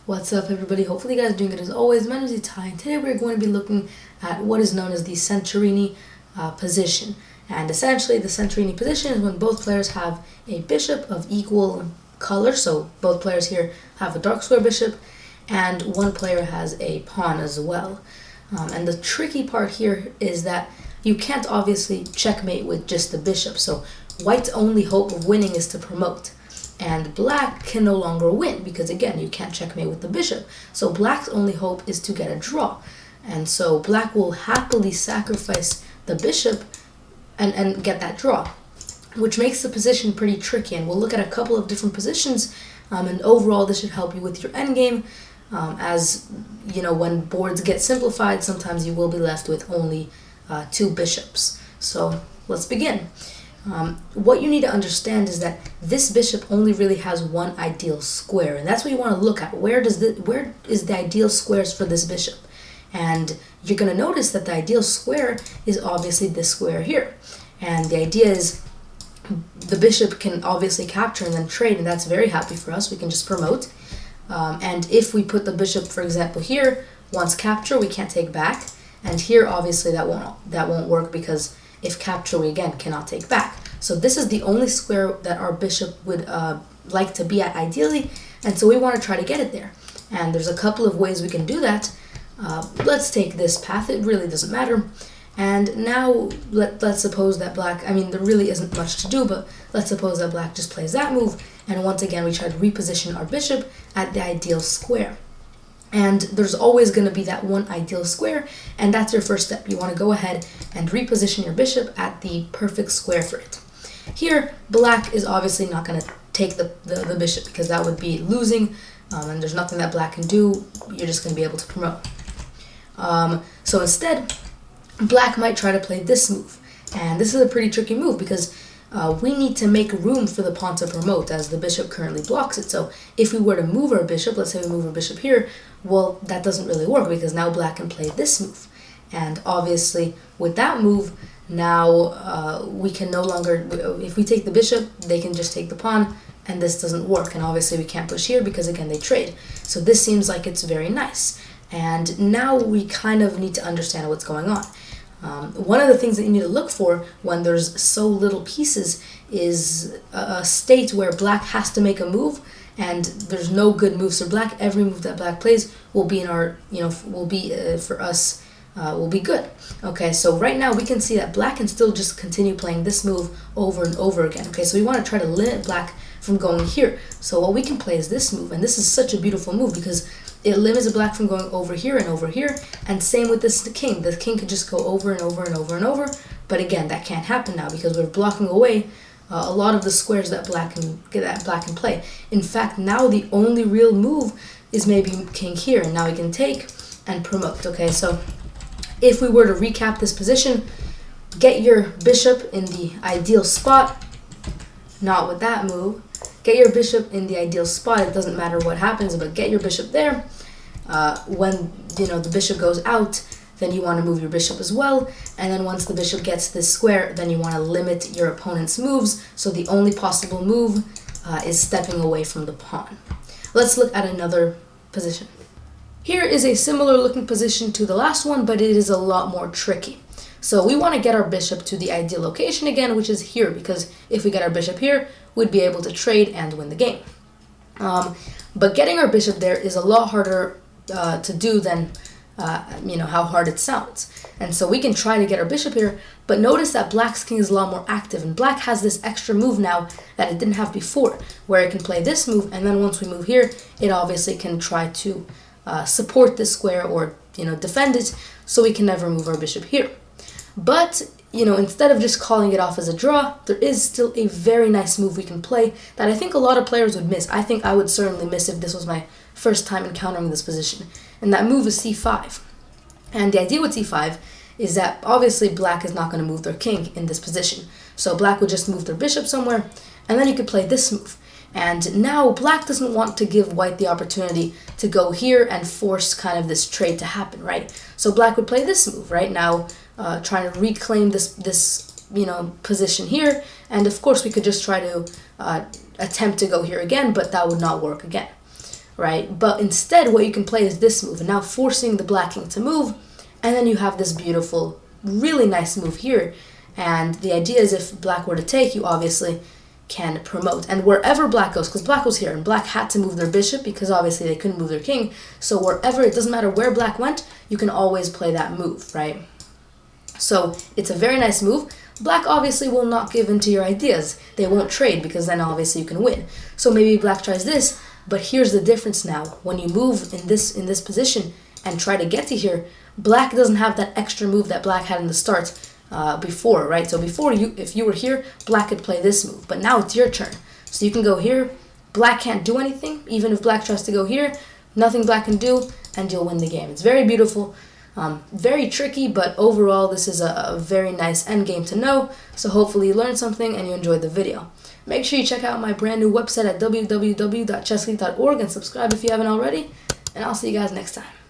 What's up, everybody? Hopefully you guys are doing good as always. My name is Ty, and today we're going to be looking at what is known as the Centurini position. And essentially, the Centurini position is when both players have a bishop of equal color. So both players here have a dark square bishop, and one player has a pawn as well. And the tricky part here is that you can't obviously checkmate with just the bishop. So white's only hope of winning is to promote. And black can no longer win because, again, you can't checkmate with the bishop. So black's only hope is to get a draw. And so black will happily sacrifice the bishop and get that draw, which makes the position pretty tricky. And we'll look at a couple of different positions. And overall, this should help you with your endgame. As you know, when boards get simplified, sometimes you will be left with only two bishops. So let's begin. What you need to understand is that this bishop only really has one ideal square, and that's what you want to look at. Where is the ideal squares for this bishop? And you're going to notice that the ideal square is obviously this square here. And the idea is the bishop can obviously capture and then trade, and that's very happy for us. We can just promote. And if we put the bishop, for example, here, once capture, we can't take back. And here, obviously, that won't work because if capture, we again cannot take back. So this is the only square that our bishop would like to be at ideally, and so we want to try to get it there. And there's a couple of ways we can do that. Let's take this path. It really doesn't matter. And now let's suppose that black, there really isn't much to do, but let's suppose that black just plays that move, and once again we try to reposition our bishop at the ideal square. And there's always going to be that one ideal square, and that's your first step. You want to go ahead and reposition your bishop at the perfect square for it. Here, black is obviously not going to take the bishop because that would be losing, and there's nothing that black can do. You're just going to be able to promote. So instead, black might try to play this move, and this is a pretty tricky move because we need to make room for the pawn to promote as the bishop currently blocks it. So if we were to move our bishop, let's say we move our bishop here, well, that doesn't really work because now black can play this move. And obviously with that move, now we can no longer, if we take the bishop, they can just take the pawn, and this doesn't work. And obviously we can't push here because, again, they trade. So this seems like it's very nice. And now we kind of need to understand what's going on. One of the things that you need to look for when there's so little pieces is a state where black has to make a move and there's no good moves for black. Every move that black plays will be in our, will be for us, will be good. Okay, so right now we can see that black can still just continue playing this move over and over again. Okay, so we want to try to limit black from going here. So what we can play is this move, and this is such a beautiful move because it limits black from going over here and over here, and same with this king. The king could just go over and over and over and over, but again, that can't happen now because we're blocking away a lot of the squares that black can play. In fact, now the only real move is maybe king here, and now we can take and promote. Okay, so if we were to recap this position, get your bishop in the ideal spot, not with that move. Get your bishop in the ideal spot. It doesn't matter what happens, but get your bishop there. When the bishop goes out, then you want to move your bishop as well. And then once the bishop gets this square, then you want to limit your opponent's moves. So the only possible move is stepping away from the pawn. Let's look at another position. Here is a similar looking position to the last one, but it is a lot more tricky. So we want to get our bishop to the ideal location again, which is here, because if we get our bishop here, we'd be able to trade and win the game. But getting our bishop there is a lot harder to do than how hard it sounds. And so we can try to get our bishop here, but notice that black's king is a lot more active, and black has this extra move now that it didn't have before, where it can play this move, and then once we move here, it obviously can try to support this square or defend it, so we can never move our bishop here. But instead of just calling it off as a draw, there is still a very nice move we can play that I think a lot of players would miss. I think I would certainly miss if this was my first time encountering this position. And that move is c5. And the idea with c5 is that obviously black is not going to move their king in this position. So black would just move their bishop somewhere, and then you could play this move. And now black doesn't want to give white the opportunity to go here and force kind of this trade to happen, right? So black would play this move, right? Now trying to reclaim this position here, and of course we could just try to attempt to go here again, but that would not work again. right? But instead, what you can play is this move, and now forcing the black king to move, and then you have this beautiful, really nice move here. And the idea is if black were to take, you obviously can promote. And wherever black goes, because black was here, and black had to move their bishop because obviously they couldn't move their king. So wherever, it doesn't matter where black went, you can always play that move, right? So it's a very nice move. Black obviously will not give in to your ideas. They won't trade because then obviously you can win. So maybe black tries this, but here's the difference now. When you move in this position and try to get to here, black doesn't have that extra move that black had in the start before, right? So before, if you were here, black could play this move, but now it's your turn. So you can go here. Black can't do anything. Even if black tries to go here, nothing black can do, and you'll win the game. It's very beautiful. Very tricky, but overall this is a very nice endgame to know, so hopefully you learned something and you enjoyed the video. Make sure you check out my brand new website at www.chessleague.org and subscribe if you haven't already, and I'll see you guys next time.